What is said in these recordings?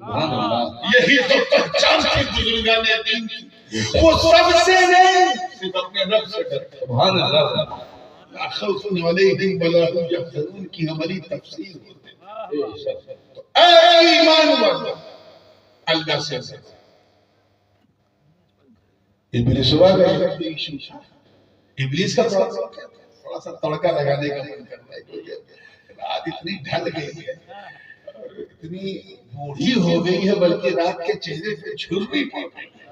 یہی تو پہچان تھی بزرگان دین کی، وہ سب سے نہیں صرف اپنے رب سے ڈرتے۔ سبحان اللہ۔ لا خوف علیہم ولا هم یحزنون کی ہماری تفسیر ہوتے ہیں۔ تو اے ایمان والو، اللہ سے ڈرو۔ ابلیس ہوا گیا، ابلیس کا تھوڑا سا تڑکا لگانے کا من کرتا ہے، کیونکہ رات اتنی ڈھل گئی ہے اور اتنی بوڑھی ہو گئی ہے، بلکہ رات کے چہرے پہ جھرری پڑ گئی ہے،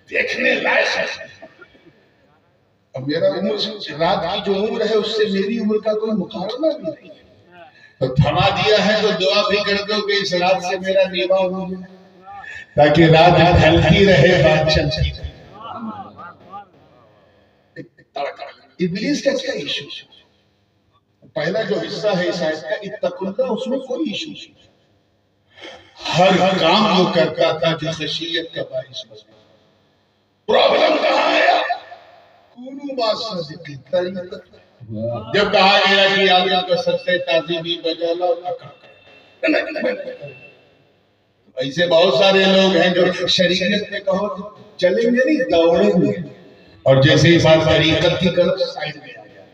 دیکھنے لائق ہے۔ اب میرا عمر رات کی جو عمر ہے اس سے میری عمر کا کوئی مقابلہ بھی نہیں ہے، تو تھما دیا ہے تو دعا بھی کر دو کہ اس رات سے میرا نیوا ہو جائے، تاکہ رات ڈھلتی رہے، بات چلتی رہے۔ ابلیس کا کیا ایشو؟ پہلا جو حصہ ہے اس آیت کا اتقوا اللہ، اس میں کوئی ایشو نہیں، ہر کام وہ کرتا تھا جو خشیت کا باعث بنے۔ پرابلم کہاں آیا؟ کونوا مع الصادقین، جب کہا گیا کہ آدم کا سچے تعظیمی بجا لاؤ، ایسے بہت سارے لوگ ہیں جو شریعت میں کہو چلیں گے نہیں، دوڑیں گے، اور جیسے ہی بات طریقت کی کرو سائڈ میں آ جائے۔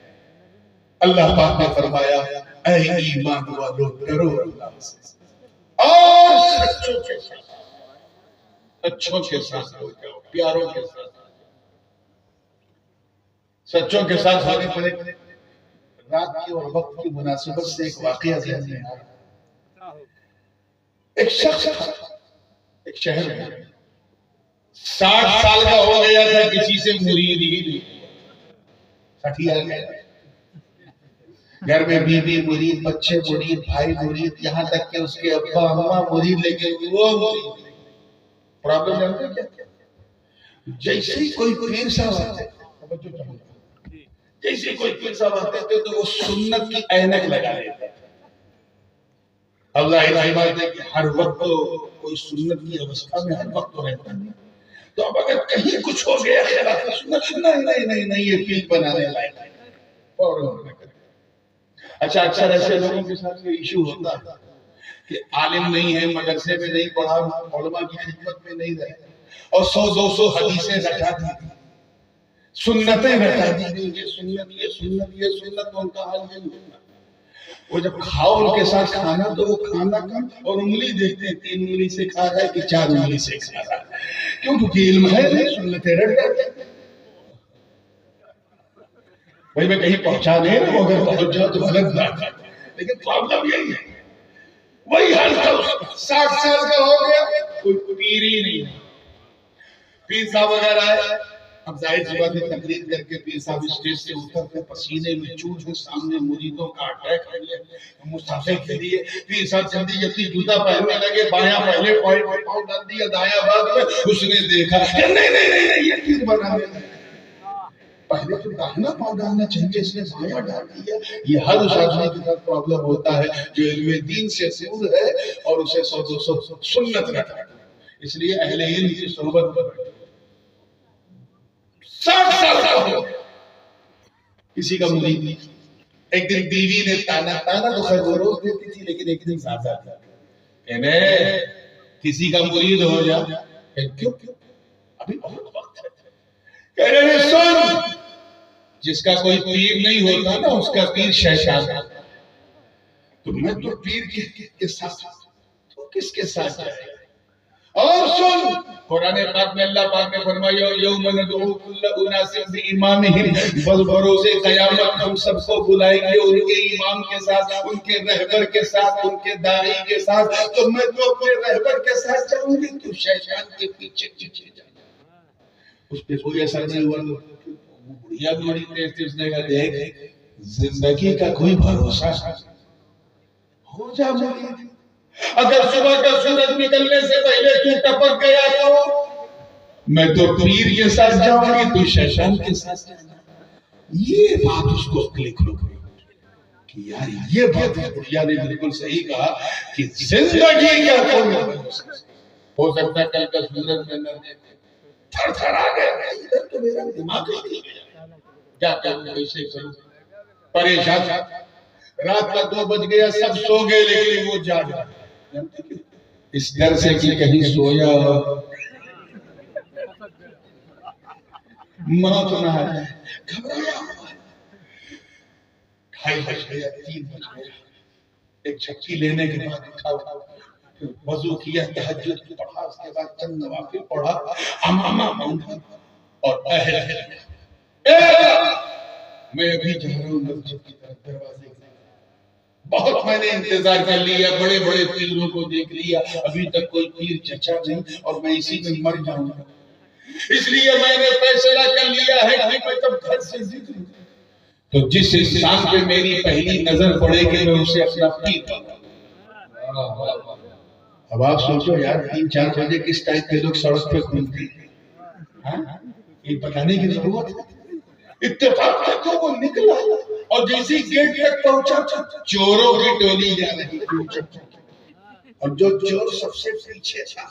اللہ پاک نے فرمایا اے ایمان والو ڈرو اللہ سے، اور سچوں کے ساتھ ہو جاؤ، پیاروں کے ساتھ، سچوں کے ساتھ ہونے پر رات کی اور وقت کی مناسبت سے ایک واقعہ ذہن میں آیا۔ ایک شخص ایک شہر میں 60 سال کا ہو گیا تھا، کسی سے مرید ہی نہیں، 60 آ گیا، گھر میں بیوی مرید، بچے مرید، بھائی مرید، یہاں تک کہ اس کے ابا اماں مرید، لیکن وہ مرید۔ پرابلم جانتے ہیں کیا؟ جیسے ہی کوئی پیر صاحب آتے، جیسے کوئی پیر صاحب آتے تھے تو وہ سنت کی اینک لگا لیتے۔ اللہ الہی بات ہے کہ ہر وقت کوئی سنت کی اوستھا میں ہر وقت رہتا ہے، تو اب اگر کہیں کچھ ہو گیا خلاف سنت، نہیں یہ پیر بنانے لائق ہے، فوراً نہ کریں۔ اچھا اکثر ایسے لوگوں کے ساتھ یہ ایشو ہوتا ہے کہ عالم نہیں ہے، مدرسے میں نہیں پڑھا، علماء کی خدمت میں نہیں رہے، اور 100-200 حدیثیں رٹا دی، سنتیں رٹا دی، یہ سنت یہ سنت یہ سنت، ان کا حال یہ ہوتا ہے۔ وہ جب کھاؤ ان کے ساتھ کھانا تو وہ کھانا کم اور انگلی دیکھتے ہیں، 3 انگلی سے کھا رہا ہے کہ 4 انگلی سے کھا رہا ہے، کیونکہ علم ہے نہیں، سنتیں رٹ جاتے ہیں۔ بھائی میں کہیں پہنچا نہیں رہا ہوں، اگر پہنچ جاؤ تو غلط بات ہے، لیکن پرابلم یہی ہے، وہی حال تھا۔ 60 سال کا ہو گیا، کوئی پیر ہی نہیں ہے۔ پیر صاحب اگر آئے، اب ظاہر سی بات ہے تقریر کر کے پیر صاحب اسٹیج سے اتر کے پسینے میں چوٹ کے سامنے مریدوں کا اٹیک کر لیا، مسافر کے لیے پیر صاحب جلدی جلدی جوتا پہننے لگے، بایاں پہلے پاؤں ڈال دیا، دایاں بعد میں۔ اس نے دیکھا کہ نہیں یہ پیر بنانے لگا، پہلے تو داہنا پاؤں ڈالنا چاہیے، اس نے بایاں ڈال دیا۔ یہ ہر اس آدمی کے ساتھ پرابلم ہوتا ہے جو علم دین سے دور ہے اور اسے 100-200 سنت رکھتا ہے۔ اس لیے اہل علم کی صحبت پر 60 سال کا ہو کسی کا مرید نہیں۔ ایک دن بیوی نے تانا تو خیر وہ روز دیتی تھی، لیکن ایک دن زیادہ تھا، کہنے کسی کا مرید ہو جا۔ کیوں؟ ابھی بہت وقت ہے۔ کہہ رہے سن، جس کا کوئی پیر نہیں ہوتا نا اس کا پیر شیطان ہے، تو میں تو پیر کے ساتھ، تو کس کے ساتھ جائے؟ اور سن، قرآن پاک میں اللہ پاک نے فرمایا یوم ندعو کل اناس بامامہم، بروز قیامت ہم سب کو بلائیں گے ان کے امام کے ساتھ، ان کے رہبر کے ساتھ، ان کے داعی کے ساتھ۔ تو میں تو اپنے رہبر کے ساتھ جاؤں گی، تو شیطان کے پیچھے پیچھے جاؤں گی۔ اس پہ کوئی اثر نہیں ہوا، بڑھیا بھی بڑی تیز تھی، اس نے کہا دیکھ زندگی کا کوئی بھروسہ ہو جا مرید، اگر صبح کا سورج نکلنے سے پہلے تو ٹپک گیا تو میں تو پیر کے ساتھ جاؤں گی، تو شیطان کے ساتھ جانا۔ یہ بات اس کو کلک ہو گئی کہ یار یہ بات بڑھیا نے بالکل صحیح کہا کہ زندگی کا کوئی بھروسہ ہو سکتا ہے کل کا سورج میں نہ دیکھے، تھر تھر آ گئے، ادھر تو میرا دماغ ہی نہیں گیا، کیا کروں کیسے کروں، پریشان۔ رات کا 2 بج گیا، سب سو گئے لیکن وہ جاگ رہا۔ اس ڈر سے کہ کہیں سویا موت نہ آ جائے، گھبرایا ہوا ہے۔ 2:30 بج گیا، 3 بج گیا، ایک چھکی لینے کے بعد اٹھا، پھر وضو کیا، تہجد پڑھا، اس کے بعد چند نوافل پڑھا، امامہ باندھا اور میں ابھی جا رہا ہوں مسجد کی طرف، دروازے کی طرف۔ بہت میں نے انتظار کر لیا، بڑے بڑے پیروں کو دیکھ لیا، ابھی تک کوئی پیر چچا نہیں، اور میں اسی میں مر جاؤں گا۔ اس لیے میں نے فیصلہ کر لیا ہے کہ میں جب گھر سے ذکر تو جس انسان پہ میری پہلی نظر پڑے گی میں اسے اپنا پیر بناؤں۔ اب آپ سوچو یار، 3-4 بجے کس ٹائپ کے لوگ سڑک پہ گھومتے ہیں، یہ بتانے کی ضرورت ہے۔ اتفاق سے تو وہ نکلا اور جیسے گیٹ تک پہنچا چوروں کی ٹولی جا رہی تھی، اور جو چور سب سے پیچھے تھا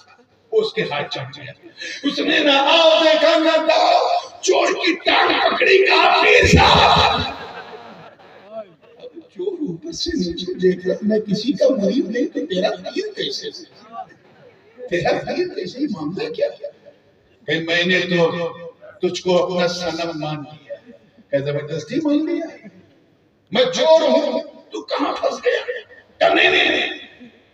اس کے ہاتھ چڑھ گیا۔ اس نے نہ آؤ دیکھا نہ داؤ، چور کی ٹانگ پکڑی، کہا پیر صاحب۔ چور اوپر سے نیچے دیکھ رہا، میں کسی کا مرید نہیں تو تیرا پیر کیسے، تیرا پیر کیسے، معاملہ کیا؟ کہ میں نے تو تجھ کو اپنا صنم مان لیا، کہ زبردستی مان لیا، میں چور ہوں، تو کہاں پھنس گیا؟ کہ نہیں،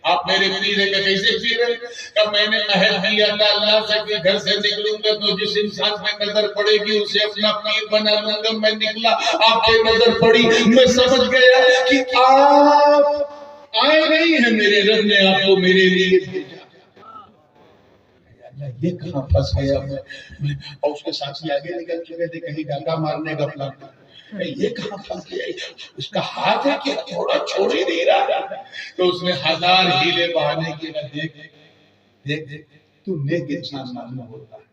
آپ میرے پیر ہے، کہ کیسے پیر ہے؟ کہ میں نے عہد دیا تھا اللہ سے کہ گھر سے نکلوں گا تو جس انسان پہ نظر پڑے گی اسے اپنا پیر بنا لوں گا۔ میں نکلا، آپ پہ نظر پڑی، میں سمجھ گیا کہ آپ آئے نہیں ہیں، میرے رب نے آپ کو میرے لیے بھیجا۔ یہ کہاں پھنس گیا میں، اور اس کے ساتھی آگے نکل چکے تھے، کہیں ڈاکہ مارنے کا پلان تھا۔ یہ کہاں پھنس گیا، اس کا ہاتھ ہے کہ تھوڑا چھوڑ ہی نہیں رہا۔ تو اس نے 1000 ہیلے بہانے کی، نہ دیکھ تو نیک انسان معلوم ہوتا ہے،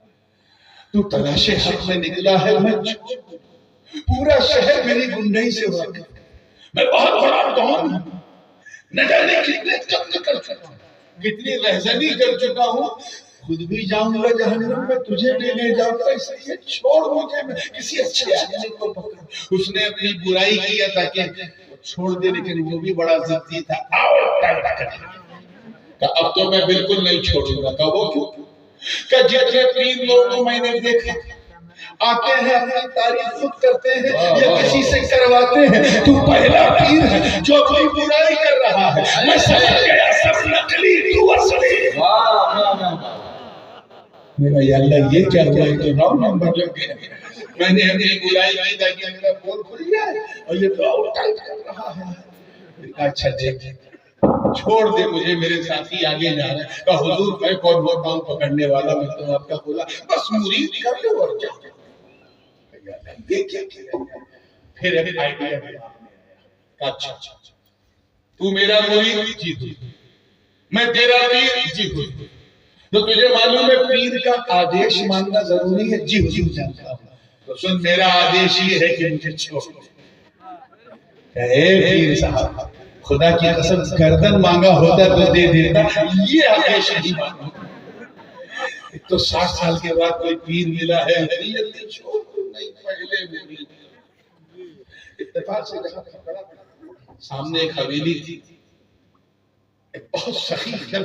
تو تلاش حق میں نکلا ہے، میں پورا شہر میری گنڈائی سے واقف، میں بہت بڑا ڈان ہوں، نہ جانے کتنے قتل کر چکا ہوں، کتنی رہزنی کر چکا ہوں، خود بھی جاؤں گا جہنم میں، تجھے بھی لے جاؤں گا، اس لیے چھوڑ مجھے، میں کسی اچھے آدمی کو پکڑ۔ اس نے اپنی برائی کیا تاکہ چھوڑ دے، لیکن وہ بھی بڑا ضدی تھا، کہ اب تو میں بالکل نہیں چھوڑوں گا۔ کہ وہ کیوں؟ کہ جتنے 3 لوگوں میں نے دیکھا آتے ہیں، اپنی تعریف خود کرتے ہیں یا کسی سے کرواتے ہیں، تو پہلا پیر ہے جو اپنی برائی کر رہا ہے۔ میں سمجھ گیا سب نقلی، تو اصلی۔ یا اللہ یہ کیا ہوا، یہ تو رانگ نمبر لگ گیا۔ میں نے اپنی برائی کی تاکہ میرا پول کھل جائے، اور یہ تو آؤٹ ٹائٹ کر رہا ہے۔ اچھا دیکھ، چھوڑ دے مجھے، میرے ساتھی آگے جا رہے ہیں۔ کہ حضور میں کون ہوتا ہوں پکڑنے والا، میں تو آپ کا بولا بس مرید کر لو اور جا۔ یہ کیا کیا؟ پھر ایک آئیڈیا ہے، اچھا تو میرا مرید، جی ہوں، میں تیرا پیر، جی ہوں، تو تجھے معلوم ہے پیر کا آدیش ماننا ضروری ہے، جی حضور جانتا ہوں، تو سن میرا آدیش یہ ہے کہ مجھے چھوڑ دے۔ اے پیر صاحب، خدا کی قسم گردن مانگا ہوتا تو دے دیتا، یہ آدیش نہیں مانگا۔ تو 60 سال کے بعد کوئی پیر ملا ہے، جلدی چھوڑ نہیں، پہلے مرید۔ اتفاق سے جہاں پکڑا، سامنے ایک حویلی تھی، ایک بہت سخی کر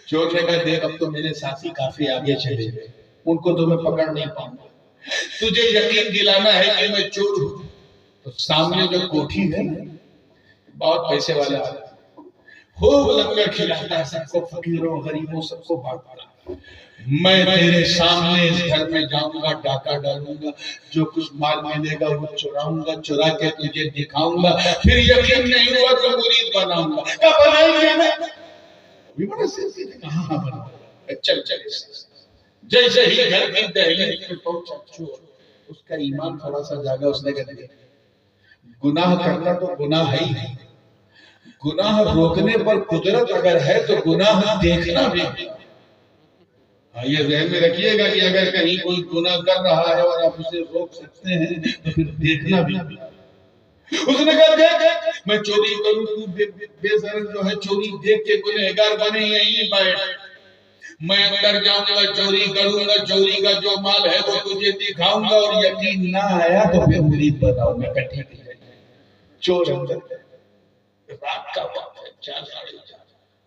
چور نے کہا دیکھ اب تو میرے ساتھی کافی آگے چلے گئے، ان کو تو میں پکڑ نہیں پاؤں گا، تجھے یقین دلانا ہے کہ میں چور ہوں۔ تو سامنے جو کوٹھی ہے، بہت پیسے والا خوب لنگر کھلاتا ہے، سب کو فقیروں غریبوں سب کو بانٹتا ہے۔ میں تیرے سامنے اس گھر میں جاؤں گا، ڈاکہ ڈالوں گا، جو کچھ مال ملے گا وہ چراؤں گا، چرا کے تجھے دکھاؤں گا، پھر یقین نہیں ہوا تو مرید بناؤں گا۔ کیا بنائیں گے میں؟ بھی بڑا سیدھی تھا، کہاں بنا؟ چل جیسے ہی گھر کی دہلیز میں پہنچا چور، اس کا ایمان تھوڑا سا جاگا، اس نے کہا گناہ کرنا تو گناہ ہے ہی، گناہ روکنے پر قدرت اگر ہے تو گناہ دیکھنا بھی۔ یہ ذہن میں رکھیے گا کہ اگر کہیں کوئی گناہ کر رہا ہے اور آپ اسے روک سکتے ہیں تو پھر دیکھنا بھی۔ اس نے کہا دیکھ میں چوری کروں، تو بے ضرر جو ہے چوری دیکھ کے گنہگار بنے، یہیں بیٹھ، میں اندر جاؤں گا، چوری کروں گا، چوری کا جو مال ہے وہ تجھے دکھاؤں گا، اور یقین نہ آیا تو پھر مرید بناؤں گا۔ ٹھیک ہے۔ چور اندر، رات کا وقت ہے، 4 ساڑھے 4،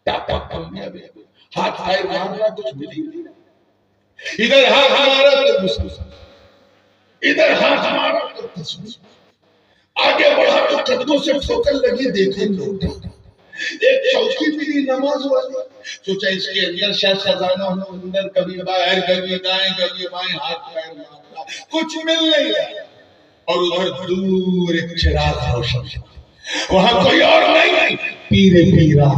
ہاتھ پیر مارنا کچھ ملی نہیں، ادھر ہاتھ مارا تو مسلسل، ادھر ہاتھ مارا تو تصویر، آگے بڑھا تو قدموں سے ٹھوکر لگی، دیکھیں لوگ ایک چوکی ملی نماز والی، سوچا اس کے اندر شاید خزانہ ہو، اندر کبھی باہر کبھی دائیں کبھی بائیں ہاتھ پیر مارنا، کچھ مل نہیں رہا، اور ادھر دور ایک چراغ روشن، وہاں کوئی اور نہیں، پیر پیرا،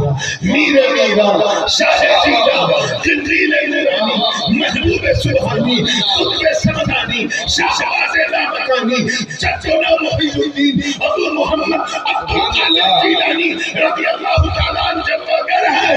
میر میرا، شاہ جیلا، جنریل نورانی، محبوب سبحانی، قطب سمدانی، شہباز لامکانی، جدنا محی الدین ابو محمد عبدالقادر جیلانی رضی اللہ تعالیٰ عنہ جلوہ گر ہے،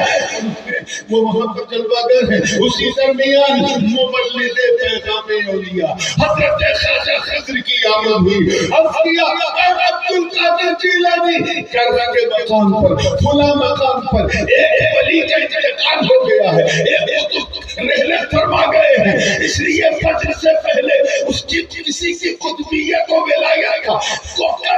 وہ وہاں پر جلوہ گر ہے۔ اسی درمیان مبلغ پیغام اولیاء حضرت خواجہ خضر کی آمد ہوئی، عرض کیا اے عبدالقادر جیلانی، کربلا کے مقام پر، فلاں مقام پر ایک ولی کا انتقال ہو گیا ہے، ایک قطب رحلت فرما گئے ہیں، اس لیے فجر سے پہلے اس کی کسی کی قطبیت و ولایت کا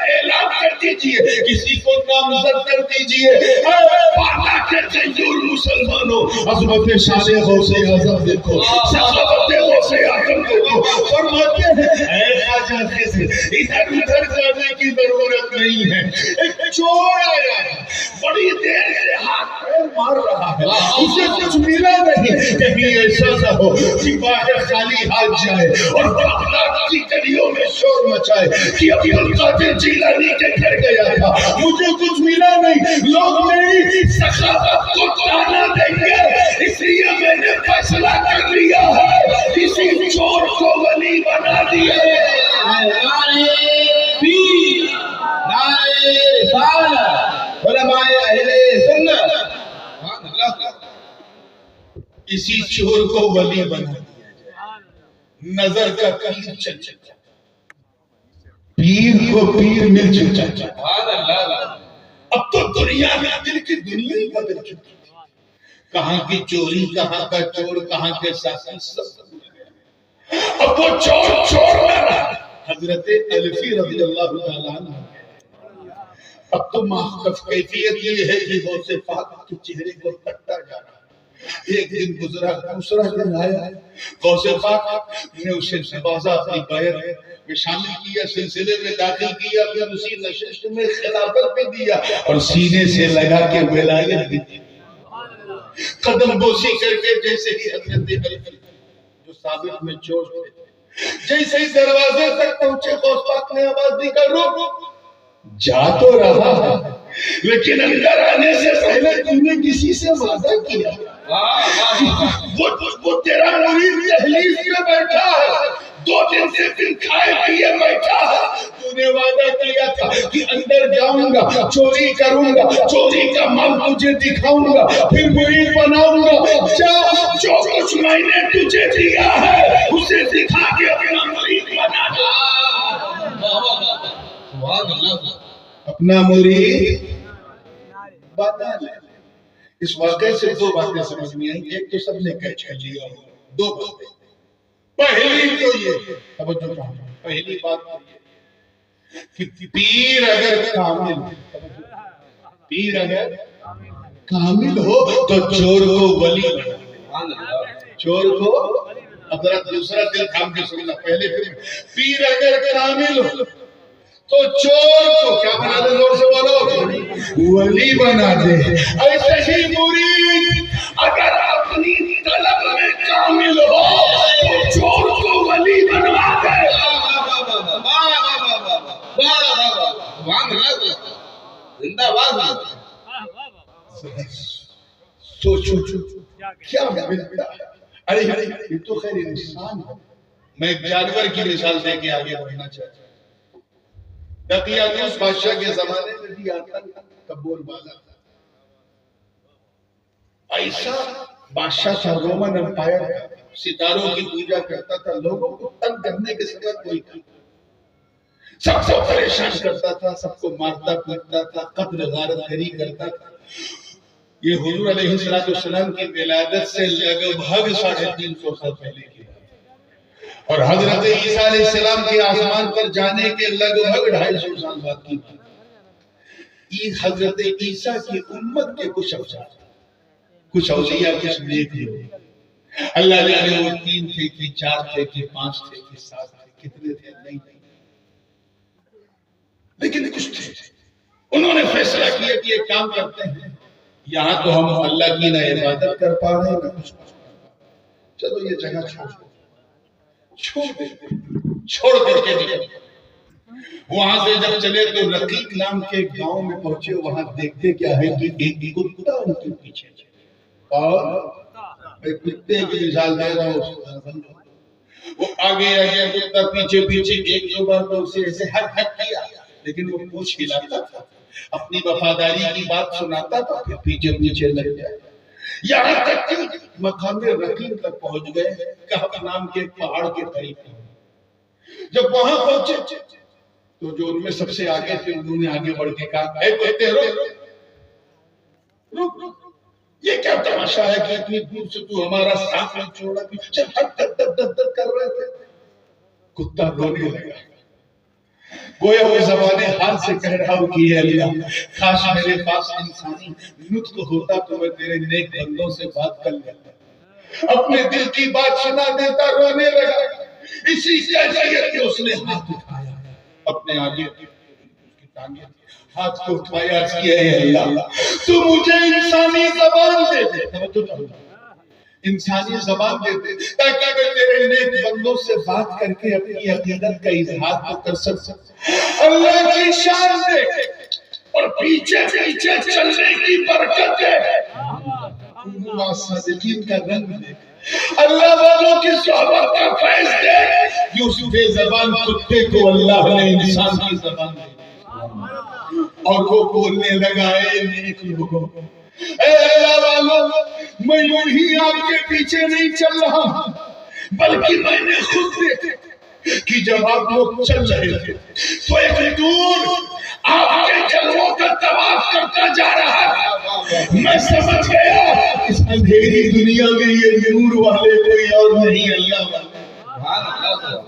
اعلان کر دیجئے، کسی کو نامزد کر دیجئے۔ اے بالا کے غیور مسلمانوں، عظمت شان غوث اعظم دیکھو، سخاوت غوث اعظم دیکھو، فرماتے ہیں اے خواجہ خضر، ادھر ادھر جانے کی ضرورت نہیں ہے، ایک چور آیا ہے، بڑی دیر سے ہاتھ پیر مار رہا ہے، اسے کچھ ملا نہیں، کہیں ایسا نہ ہو کہ باہر خالی ہاتھ جائے اور بغداد کی گلیوں میں شور مچائے کہ عبدالقادر جیلانی کے گھر گیا تھا، مجھے کچھ ملا نہیں، لوگ میری سخاوت کو تانا دیں گے، اس لیے میں نے فیصلہ کر لیا ہے کسی چور کو ولی بنا دیا ہے۔ نعرہ پیر، نعرہ رسالت، علماء اہل سنت، اسی چور کو ولی بنا دیا جائے، نظر کا پیر چل چل، پیر کو پیر مل چل چل، اب تو دنیا میں دل کی دنیا ہی بدل چکی، کہاں کی چوری، کہاں کا چور، کہاں کے ساتھی، سب اب وہ چور نہ رہا۔ حضرت الفی رضی اللہ تعالیٰ عنہ، اب تو محقف کیفیت یہ ہے کہ غوث پاک کے چہرے کو تکتا جا رہا ہے، ایک دن گزرا، دوسرا دن آیا، غوث پاک نے اسے نوازا، اپنی بیعت میں شامل کیا، سلسلے میں داخل کیا، پھر اسی نشست میں خلافت بھی دیا اور سینے سے لگا کے ولایت بھی دی، قدم بوسی کر کے، جیسے ہی حضرت الفی جو ثابت میں چور تھے جیسے ہی دروازے تک پہنچے، غوث پاک نے آواز دی کر رک، جا تو رہا ہے لیکن اندر آنے سے پہلے تم نے کسی سے وعدہ کیا، وہ تیرا مرید دہلیز میں بیٹھا ہے، 2 دن سے دن کھائے پیے بیٹھا ہے، تو نے وعدہ کیا تھا کہ اندر جاؤں گا، چوری کروں گا، چوری کا مال تجھے دکھاؤں گا، پھر مرید بناؤں گا، جا جو کچھ میں نے تجھے دیا ہے اسے دکھا کے اپنا مرید بنا دے۔ اپنا مرید بنا لے۔ اس واقعے سے 2 باتیں سمجھ میں آئیں، ایک تو سب نے کیچ کر لیا، 2 باتیں، پہلی تو یہ، توجہ چاہوں، پہلی بات تو یہ کہ پیر اگر کامل ہو تو چور کو ولی بنا، چور کو، اب ذرا دوسرا دل تھام کے سننا، پہلے پیر اگر کامل ہو تو چور کو کیا بنا دے، زور سے بولو، ولی بنا دے۔ ایسے ہی مرید اگر اپنی طلب میں کامل ہو تو چور کو ولی بنا دے۔ سوچو کیا ملتا ہے، ارے یہ تو خیر انسان ہے، میں ایک جانور کی مثال دے کے آگے بڑھنا چاہتا ہوں۔ دقیانوس بادشاہ کے زمانے میں بھی آتا تھا، کبول والا تھا، ایسا بادشاہ تھا، رومن امپائر کا، ستاروں کی پوجا کرتا تھا، لوگوں کو تنگ کرنے کے سوا کوئی تھا، سب کو پریشان کرتا تھا، سب کو مارتا پیٹتا تھا، قتل غارت گری کرتا تھا۔ یہ حضور علیہ السلام کی ولادت سے لگ بھگ 350 سال پہلے کی، اور حضرت عیسیٰ علیہ السلام کے آسمان پر جانے کے لگ بھگ 250 سال بعد کی بات۔ حضرت عیسیٰ کی امت کے کچھ افراد کچھ اولیاء کچھ نیک لوگ، اللہ جانے وہ 3 تھے کہ 4 تھے کہ 5 تھے کہ 7 تھے، کتنے تھے نہیں، لیکن کچھ تھے، انہوں نے فیصلہ کیا کہ یہ کام کرتے ہیں، یہاں تو ہم اللہ کی نہ عبادت کر پا رہے ہیں نہ کچھ، چلو یہ جگہ چھوڑ کر کے نکل۔ وہاں سے جب چلے تو رقیق نام کے گاؤں میں پہنچے، وہاں دیکھتے کیا ہے کہ ایک کتا ان کے پیچھے، اور ایک کتے کی مثال دے رہا ہوں، وہ آگے کتا پیچھے ایک دو بار تو اسے ایسے ہٹ کیا، لیکن وہ پوچھ ہلاتا تھا، اپنی وفاداری کی بات سناتا تھا، پھر پیچھے لگ جائے، یہاں تک کہ مقام رقیق تک پہنچ گئے، کہف نام کے پہاڑ کے قریب۔ جب وہاں پہنچے تو جو ان میں سب سے آگے تھے، انہوں نے آگے بڑھ کے کہا، اے کتے رک، یہ کیا تماشا ہے کہ اتنی دور سے تو ہمارا ساتھ نہیں چھوڑا، پیچھے ہٹ کر رہے تھے۔ کتا رونے لگا، گویا وہ زبانِ حال سے کہہ رہا ہوں کہ اے اللہ، کاش میرے پاس انسانی نطق ہوتا تو میں تیرے نیک بندوں سے بات کر لیتا، اپنے دل کی بات سنا دیتا۔ رونے لگا، اسی کیفیت میں اس نے ہاتھ اٹھایا، اپنے آگے کی ٹانگیں ہاتھ کو اٹھایا، عرض کیا، اے اللہ تو مجھے انسانی زبان دے دے، انسانی زبان دے دے تاکہ میں تیرے نیک بندوں سے بات کر کے اپنی عقیدت کا اظہار تو کر سکتا۔ اللہ کی شان دے اور پیچھے چلنے کی برکت دے، صادقین کا رنگ دے، اللہ والوں کی صحبت کا فیض دے، کہ اس بے زبان کتے کو اللہ نے انسان کی زبان دے اور وہ بولنے لگا، اے نیک لوگوں، اے اللہ والوں، میں یوں ہی آپ کے پیچھے نہیں چل رہا ہوں، بلکہ میں نے خود دیکھا کہ جب آپ لوگ چل رہے تھے تو ایک دور آپ کے جلووں کا طواف کرتا جا رہا ہے، میں سمجھ گیا اس اندھیری دنیا میں یہ نور والے کوئی اور نہیں، اللہ والے۔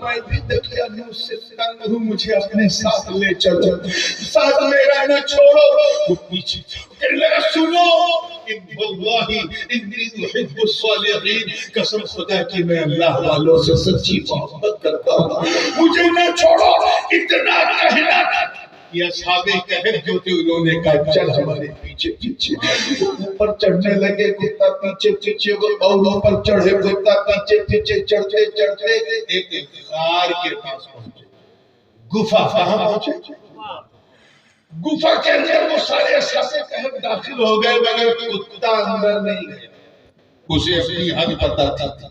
میں بھی دکھیا نور سے تنگ ہوں، مجھے اپنے ساتھ لے چلو، ساتھ میں رہنا چھوڑو۔ وہ پیچھے کہنے لگا، سنو، واللہ انی احب الصالحین، قسم خدا کی میں اللہ والوں سے سچی محبت کرتا ہوں، مجھے نہ چھوڑو۔ اتنا کہنا یہ اصحاب کہف جو تھے، انہوں نے کہا، چل ہمارے پیچھے اوپر چڑھنے لگے، کتا پیچھے اور اوپر چڑھے، کتا پیچھے چڑھتے ایک غار کے پاس پہنچے، گفا۔ کہاں پہنچے؟ گفا کے اندر وہ سارے اصحاب کہف داخل ہو گئے، مگر کتا اندر نہیں گیا، اسے اپنی حد پتہ تھا۔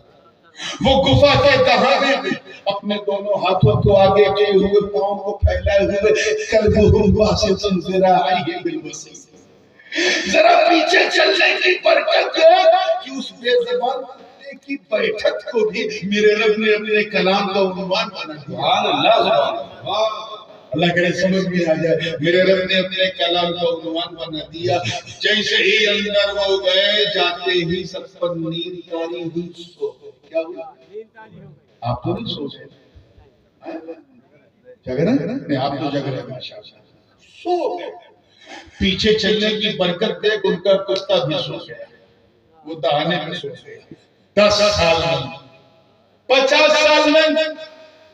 وہ گفا کے دہانے میں اپنے دونوں ہاتھوں کو آگے کیے ہوئے، پاؤں کو پھیلائے ہوئے، قلبہم باسط ذراعیہ بالوصیۃ، ذرا پیچھے چلنے کی برکت ہے کہ اس بے زبان بندے کی بیٹھک کو بھی میرے رب نے اپنے کلام کا عنوان بنا دیا۔ سبحان اللہ، اللہ کرے سمجھ میں آ جائے، میرے رب نے اپنے کلام کا عنوان بنا دیا۔ جیسے ہی اندر وہ گئے، جاتے ہی سب پر نیند طاری ہوئی، سو گئے۔ کیا ہوا؟ آپ تو نہیں سو گئے، جگ رہے ہیں نا، آپ تو جگ رہے ہیں، سو گئے۔ پیچھے چلنے کی برکت دیکھ ان کا کتا بھی سو گیا، وہ دہانے پہ سو گیا۔ 10 سال نہیں، 50 سال نہیں،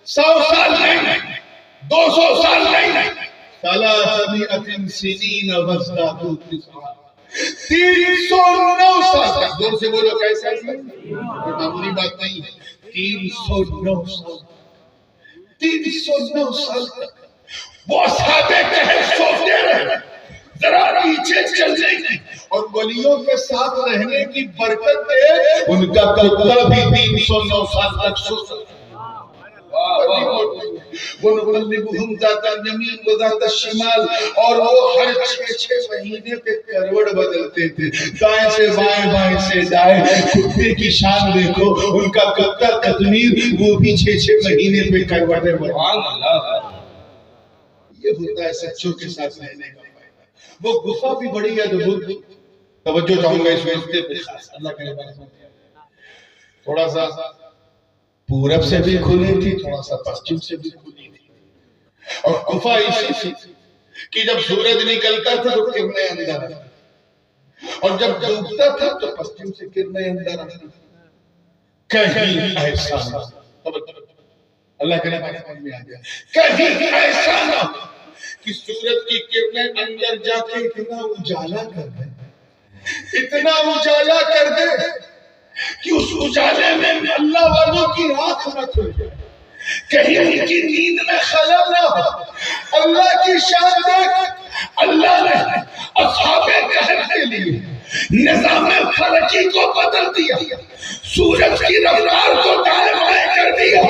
100 سال نہیں، 200 سال نہیں، 300 سنین وازدادوا تسعا، 309 سال تک۔ دور سے بولو، کیسا ہے؟ یہ معمولی بات نہیں ہے، 309 سال، 309 سال تک وہ اصحاب کہف سوتے رہے، ذرا پیچھے چلنے کی اور ولیوں کے ساتھ رہنے کی برکت دے، ان کا کتا بھی 309 سال تک سو سکتا۔ وَنُقَلِّبُهُمْ ذَاتَ الْيَمِينِ وَذَاتَ الشِّمَالِ، اور وہ ہر 6 مہینے پہ کروڑ بدلتے تھے، دائیں سے بائیں، بائیں سے دائیں۔ کتے کی شان دیکھو، ان کا کتا قطمیر، وہ بھی 6 مہینے پہ کروڑیں بدلتے۔ یہ ہوتا ہے سچوں کے ساتھ رہنے کا فائدہ۔ وہ گفا بھی بڑی ادبھت، توجہ چاہوں گا اس وقت پہ خاص، اللہ کرے تھوڑا سا پورب سے بھی کھلی تھی، تھوڑا سا پشچم سے بھی کھلی تھی، اور گفا اسی تھی کہ جب سورج نکلتا تھا تو کرنیں اندر، اور جب ڈوبتا تھا تو پسچم سے کرنیں اندر آتی. کہیں ایسا نہ اللہ کرے سمجھ میں آ گیا. کہیں ایسا نہ کہ سورج کی کرنیں اندر جا کے اتنا اجالا کر دے، اتنا اجالا کر دے کہ اس اجالے میں اللہ والوں کی آنکھ نہ کھل جائے، کہیں ان کی نیند میں خلل نہ ہو. اللہ کی شان دیکھ، اللہ نے اصحاب کہف کے لیے نظام فلکی کو بدل دیا، سورج کی رفتار کو دائیں بائیں کر دیا.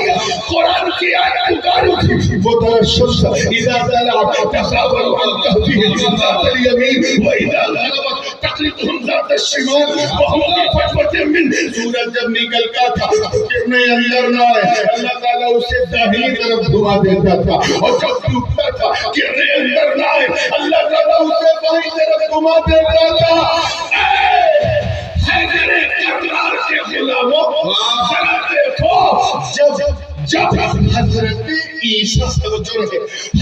قرآن کی آیت پکاری تھی وَتَرَى الشَّمْسَ إِذَا طَلَعَتْ تَزَاوَرُ عَنْ كَهْفِهِمْ ذَاتَ الْيَمِينِ وَإِذَا غَرَبَتْ تَقْرِضُهُمْ ذَاتَ الشِّمَالِ وَهُمْ فِي فَجْوَةٍ مِّنْهُ. سورج جب نکلتا تھا کرنیں اندر نہ آئے، اللہ تعالیٰ اسے داہنی طرف گھما دیتا تھا، اور جب ڈوبتا تھا کرنیں اندر نہ آئے، اللہ تعالیٰ اسے بائیں طرف گھما دیتا تھا. حیدر کرار کے غلاموں ذرا دیکھو، جب حضرت عیسیٰ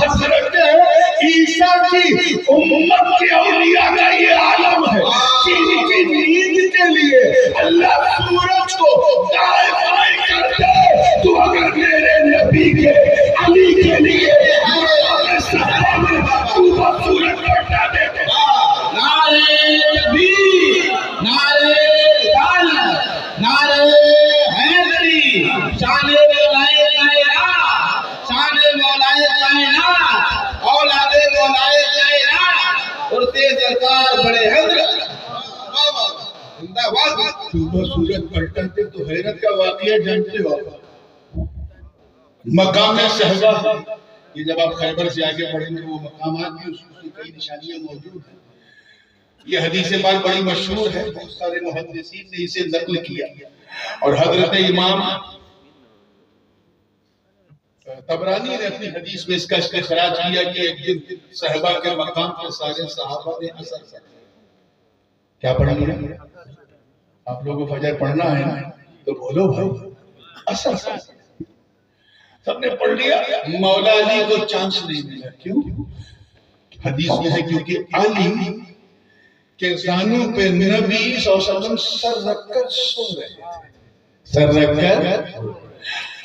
حضرت عیسیٰ کی امت کے اولیاء کا یہ عالم ہے کہ ان کی نیند کے لیے اللہ سورج کو دائیں بائیں کر دے، تو اگر میرے نبی کے علی کے لیے صحابہ میں تو سورج کو ہٹا دے. نعرہ تکبیر، نعرہ رسالت، نعرہ حیدری، شان مولا کائنات، شان مولا کائنات، اولاد مولا کائنات، اور سرکار بڑے حضرت. صبح سورج پلٹا تھے تو حیرت کا واقعہ جانتے ہو. مقام صحبہ، یہ جب آپ خیبر سے آگے پڑھیں گے وہ مقامات کی اس کی کئی نشانیاں موجود ہیں. یہ حدیث پاک بڑی مشہور ہے، بہت سارے محدثین نے اسے نقل کیا، اور حضرت امام طبرانی نے اپنی حدیث میں اس کا استخراج کیا کہ ایک دن صحابہ کے مقام کے سارے صحابہ نے اثر سے کیا پڑھیں گے؟ آپ لوگوں کو فجر پڑھنا ہے نا تو بولو بھائی، اثر سے سب نے پڑھ لیا. مولا علی کو چانس نہیں ملا. کیوں؟ حدیث میں ہے کیونکہ علی کے زانوں پہ نبی صلی اللہ علیہ وسلم سر رکھ کر سو رہے تھے. سر رکھ کر،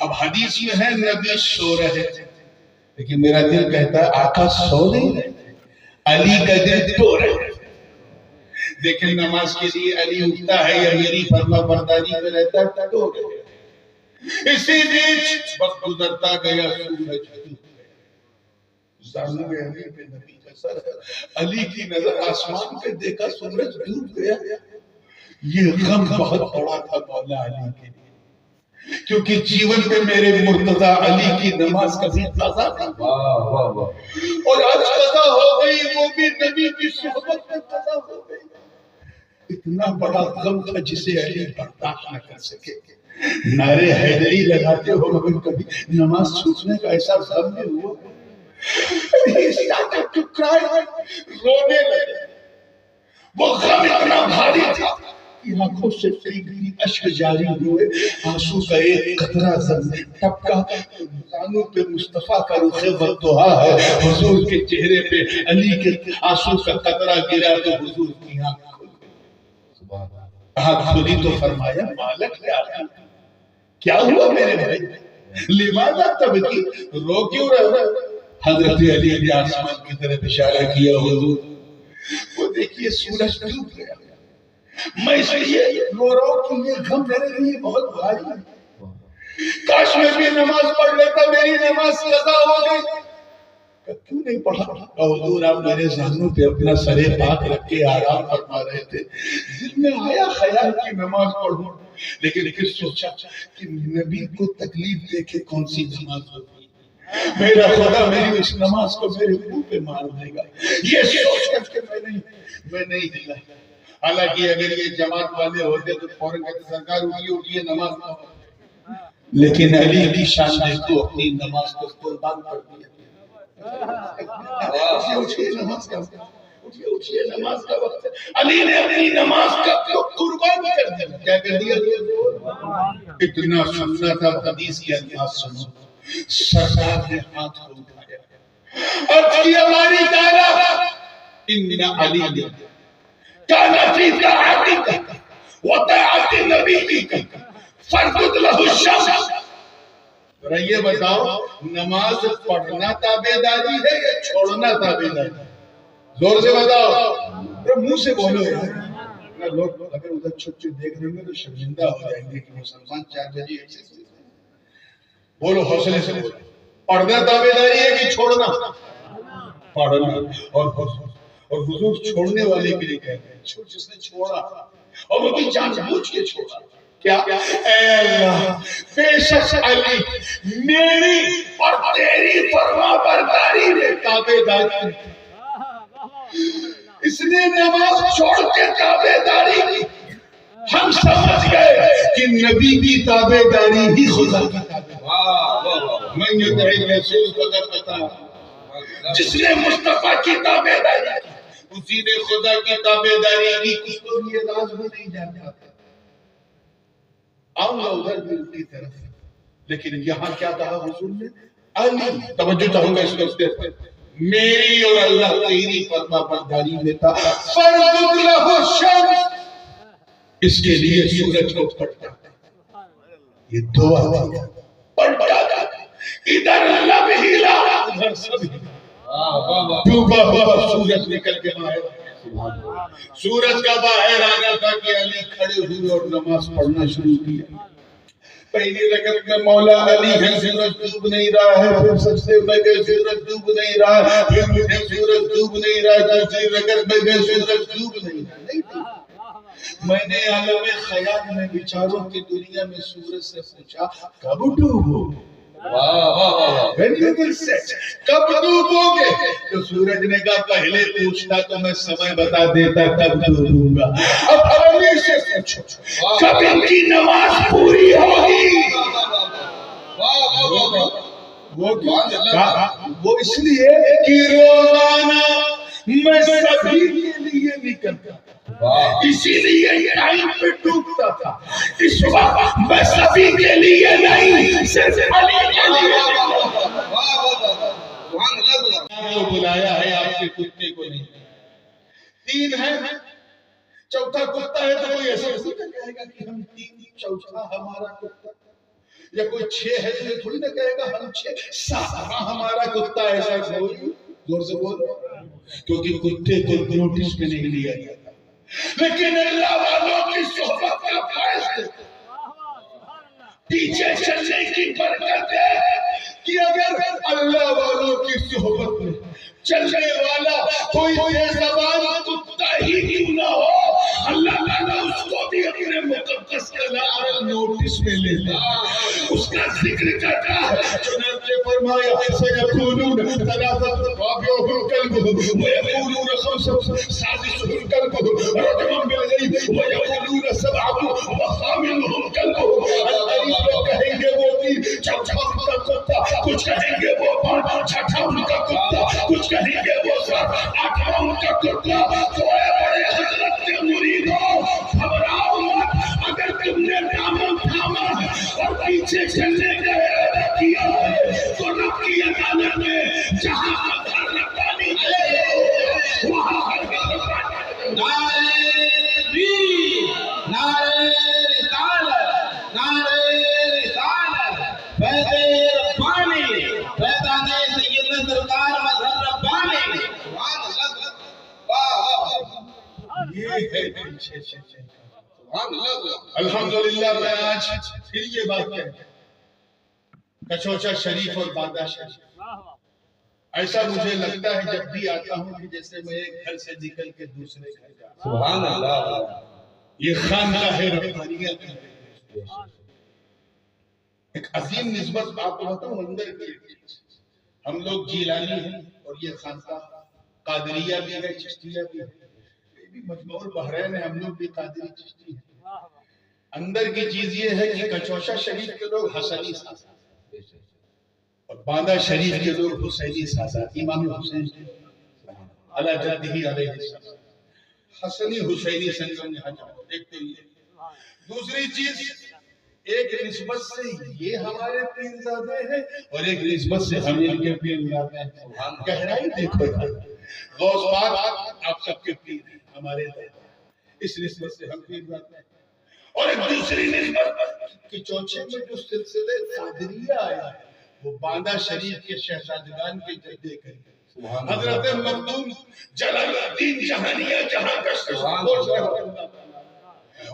اب حدیث میں ہے نبی سو رہے تھے، لیکن میرا دل کہتا ہے آقا سو نہیں رہے تھے، علی کا دل تو رہے تھے. دیکھیں نماز کے لیے علی اٹھتا ہے یا میری فرما برداری میں رہتا ہے تو رہے. اسی بیچ وقت گزرتا گیا، سورج زانوں میں علی پہ نبی کا سر ہے. علی کی نظر آسمان پہ دیکھا سورج ڈوب گیا. یہ غم بہت بڑا تھا مولا علی کے لیے، کیونکہ جیون میں میرے مرتضی علی کی نماز کبھی قضا تھی، اور آج قضا ہو گئی، وہ بھی نبی کی صحبت میں قضا ہو گئی. اتنا بڑا غم تھا جسے علی برداشت نہ کر سکے. نعرے حیدری لگاتے ہو مگر کبھی نماز چھوٹنے کا ایسا غم نہیں ہوا. رونے لگے. وہ غم اتنا بھاری تھا کہ آنکھوں سے پیگری اشک جاری ہوئے. آنسو کا ایک قطرہ زمین ٹپکا. زانوں پہ مصطفیٰ کا رخ والضحیٰ ہے، حضور کے چہرے پہ علی کے آنسو کا قطرہ گرا تو حضور کی آنکھ کھل گئی. آنکھ کھلی تو فرمایا مالک کیا ہوا میرے بھائی؟ لماذا تبکی؟ رو کیوں رہا؟ حضرت علی نے آسمان کی طرف اشارہ کیا، حضور وہ دیکھیے سورج ڈوب گیا. میں اس لیے رو رہا ہوں کہ یہ غم میرے لیے بہت بھاری ہے. کاش میں بھی نماز پڑھ لیتا، میری نماز قضا ہو گئی. کیوں نہیں پڑھا؟ حضور آپ میرے ذہنوں پہ اپنا سر پاک رکھ کے آرام فرما رہے تھے. دل میں آیا خیال کی نماز پڑھوں، لیکن پھر سوچا کہ نبی کو تکلیف دے کے کون سی نماز ہوگی. میرا خدا میری اس نماز کو میرے منہ پہ مار دے گا. یہ سوچ کر کے میں نہیں دلا. حالانکہ اگر یہ جماعت والے ہوتے تو فوراً کہتے سرکار اٹھیے نماز پڑھو. لیکن علی کی شان دیکھو، اپنی نماز کو قربان کر دیا. اٹھیے نماز کا وقت ہے. علی نے اپنی نماز کا قربان کر دیا. کیا کر دیا؟ اتنا سننا تھا. حدیث کی الفاظ سنو. سرکار نے ہاتھ کو اٹھایا اور کی ہماری تعالیٰ ان علی كان في طاعتك وطاعت نبيك فاربط له الشمس. ذرا یہ بتاؤ نماز پڑھنا تابعداری ہے یا چھوڑنا تابعداری؟ زور سے بتاؤ، منہ سے بولو یار، لوگ اگر ادھر چھپ چھپ دیکھ رہے ہیں تو شرمندہ ہو جائیں گے کہ مسلمان 4 بجے ایسے سوتے ہیں۔ بولو حوصلے سے بولو، پڑھنا تابعداری ہے کہ چھوڑنا؟ پڑھنا۔ اور حضور چھوڑنے والے کے لیے کہتے ہیں، چھوڑ جس نے چھوڑا اور وہ بھی جان بوجھ کے چھوڑا، کیا اے اللہ بے شک علی میری اور تیری فرما برداری نے تابعداری، اس نے نماز چھوڑ کے تابعداری کی۔ ہم سمجھ گئے کہ نبی کی تابعداری ہی خدا کی تابعداری، من یطع الرسول فقد اطاع اللہ، جس نے مصطفیٰ کی تابعداری کی اسی نے خدا کی تابعداری کی۔ کچھ تو یہ راز بھی نہیں جانتا تھا۔ آؤں گا ادھر بھی کی طرف، لیکن یہاں کیا کہا حضور نے؟ علی، توجہ چاہوں گا اس وقت، میری اور اللہ تیری فرما برداری میں تھا، فاربط لہ الشمس، اس کے لیے سورج کو پڑھتا تھا۔ یہ دعا تھی، پڑھتا تھا، ادھر لب ہلا ادھر سب ہلا، ڈوبا ہوا سورج نکل کے باہر، سورج کا باہر آنا تھا کہ علی کھڑے ہوئے اور نماز پڑھنا شروع کیا۔ پہلی رکعت میں مولا علی ہے، سورج ڈوب نہیں رہا ہے، پھر سجدے میں گئے سورج ڈوب نہیں رہا ہے، پھر سورج ڈوب نہیں رہا ہے، دوسری رکعت میں گئے سورج ڈوب نہیں رہا ہے۔ میں نے عالم خیال میں بیچاروں کی دنیا میں سورج سے پوچھا کب ڈوبو؟ کب ڈوبو گے؟ تو سورج نے کہا پہلے پوچھتا تو میں سمے بتا دیتا کب ڈوبوں گا، اب علی سے پوچھو کب ان کی نماز پوری ہوگی؟ وہ اس لیے کہ روزانہ میں سبھی کے لیے نکلتا تھا، اسی لیے ٹائم پہ ڈوبتا تھا، اس وقت میں سبھی کے لیے نہیں صرف علی کے لیے بلایا ہے، آپ کے کتے کو نہیں۔ 3 ہے، چوتھا کتا ہے تو کوئی ایسا نہیں کہے گا کہ ہم 3 چوتھا ہمارا کتا، یا کوئی 6 ہے تو یہ تھوڑی نہ کہے گا ہم 6 7واں ہمارا کتا، ایسا کوئی زور سے بول، کیونکہ کتے کو نوٹس میں نہیں لیا گیا، لیکن اللہ والوں کی صحبت کا فائدہ پیچھے چلنے کی برکت ہے کہ اگر اللہ والوں کی صحبت میں چلنے والا کوئی بے زبان کتا ہی کیوں نہ ہو، اللہ تعالیٰ اس کو بھی اپنے مقدس کلام نوٹس میں لیتا، اس کا ذکر کرتا ہے۔ چنانچہ فرمایا سیقولون ثلاثۃ رابعہم کلبہم ویقولون خمسۃ سادسہم کلبہم رجما بالغیب ویقولون سبعۃ وثامنہم کلبہم۔ القریب لوگ کہیں گے وہ 3 چوتھا ان کا کتا، کچھ کہیں گے وہ 5 چھٹا ان کا کتا، کچھ کہیں گے وہ 7 8واں ان کا کتا۔ تو اے بڑے حضرت کے مریدوں گھبراؤ مت، اگر تم نے دامن تھاما اور پیچھے چلنے کا ارادہ کیا ہے تو رب کی عدالت میں جہاں ہر ربانی ہے وہاں ہر ربانی۔ نعرہ تکبیر، نعرہ رسالت، نعرہ رسالت، فیض ربانی، فیضان سیدنا سرکار مظہر ربانی۔ یہ ہے پیچھے چلنے کا۔ الحمدللہ میں آج پھر یہ بات کہتا ہوں، کچوچا شریف اور باندہ شریف، ایسا مجھے لگتا ہے جب بھی آتا ہوں کہ جیسے میں ایک گھر سے نکل کے دوسرے گھر جاتا ہوں۔ سبحان اللہ۔ یہ خانقاہ ربانیہ کی ایک عظیم نسبت آپ کو بتاؤں اندر کی، ہم لوگ جیلانی ہیں اور یہ خانقاہ قادریہ بھی ہے، چشتیہ بھی ہے، یہ بھی مجموع البحرین ہے، ہم لوگ بھی قادری چشتی ہیں۔ اندر کی چیز یہ ہے کہ کچوشا شریف کے لوگ حسنی سازات اور باندہ شریف کے لوگ حسینی سازات، امام حسین علی جدہ علیہ السلام، حسنی حسینی سنگم یہاں جاؤ، ایک تو یہ۔ دوسری چیز، ایک نسبت سے یہ ہمارے پیرزادے ہیں اور ایک نسبت سے ہم ان کے پیرزادے ہیں۔ گہرائی دیکھو، غوث پاک آپ سب کے پیر ہیں، ہمارے دادا اس نسبت سے ہم پیر ذات ہیں. اور ایک دوسری نسبت کہ چوچے میں جو سلسلے قادریہ آیا ہے وہ باندہ شریف کے شہزادگان کے جدے کریں. حضرت مخدوم جلال الدین جہانیہ جہاں کا شہزادہ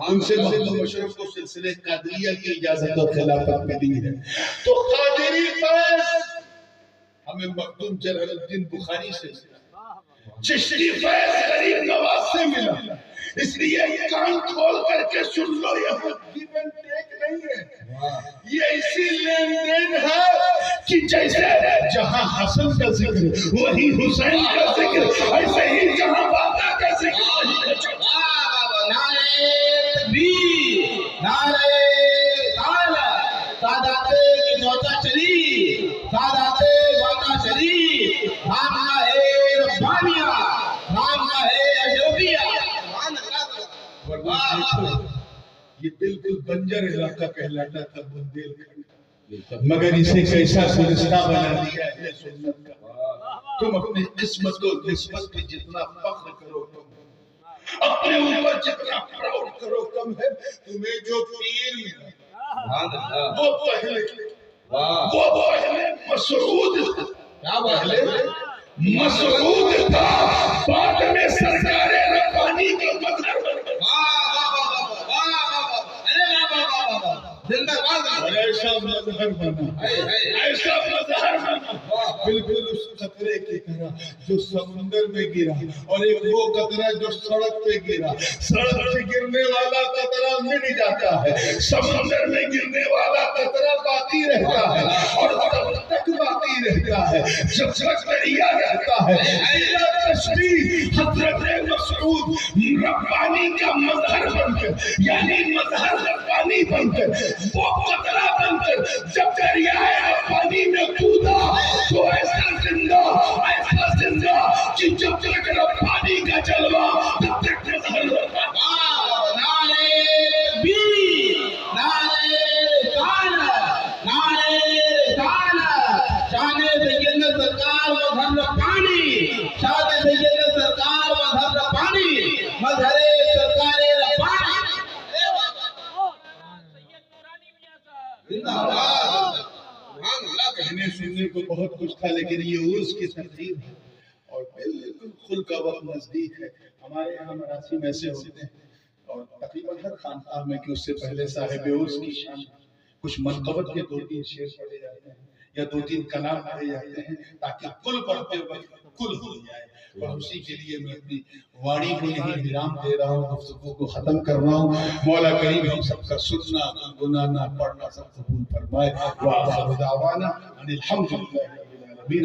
ان سے مخدوم مشرف کو سلسلے قادریہ کی اجازت اور خلافت ملی ہے. تو قادری فیض ہمیں مخدوم جلال الدین بخاری سے چشتی فیض غریب نواز سے ملا. اس لیے کان کھول کر کے سن لو یہ گیون ٹیک نہیں ہے. یہ اسی لین دین ہے کہ جیسے جہاں حسن کا ذکر وہی حسین کا ذکر ایسے ہی جہاں باندہ کا ذکر. نعرہ تکبیر، نعرہ رسالت، سادات کی چوچا چلی، سادات باندہ شریف، خانقاہ ربانیہ، خانقاہ اشرفیہ. یہ بالکل بنجر علاقہ کہلاتا تھا بندیل کھنڈ، مگر اسے کیسا گلستہ بنا دیا ہے سنت کا. تم اپنی قسمت کو نسبت پہ جتنا فخر کرو کم، اپنے اوپر جتنا پراؤڈ کرو کم ہے. تمہیں جو پیر ملا وہ پہلے مسعود تھا، بعد میں سرکار ربانی کا مظہر بن گیا. ایسا مظہر بنا، ایسا مظہر بنا بالکل اس قطرے کی طرح جو سمندر میں گرا، اور ایک وہ قطرہ جو سڑک پہ گرا. سڑک پہ گرنے والا قطرہ مٹ جاتا ہے، سمندر میں گرنے والا قطرہ باقی رہتا ہے، اور تب تک باقی رہتا ہے جب تک دریا رہتا ہے. تشبیہ حضرت مسعود ربانی کا مظہر بن کر، یعنی مظہر ربانی بن کر، وہ قطرہ بن کر جب دریائے پانی میں کودا تو ایسا زندہ کہ جب تک ربانی کا جلوہ تب تک مظہر ہوتا. نعرہ تکبیر، نعرہ رسالت، نعرہ رسالت. شان سید سرکار مظہر ربانی، شان سید سرکار مظہر ربانی، مظہر سرکار ربانی. کہنے سننے کو بہت کچھ تھا، لیکن یہ عرس کی تقریب ہے اور بالکل خل کا وقت نزدیک ہے. ہمارے یہاں مراسم ایسے ہوتے ہیں اور تقریباً ہر خانقاہ میں کہ اس سے پہلے صاحب عرس کی شان کچھ منقبت کے 2-3 شعر پڑھے جاتے ہیں یا 2-3 کلام پڑھے جاتے ہیں تاکہ کل پڑھتے وقت کل ہو جائے. اور اسی کے لیے میں اپنی واڑی کو یہیں ویرام دے رہا ہوں، گفتگو کو ختم کر رہا ہوں. مولا کریم ہم سب کا سننا، گنانا، پڑھنا سب قبول فرمائے. وآخر دعوانا ان الحمد للہ رب العالمین.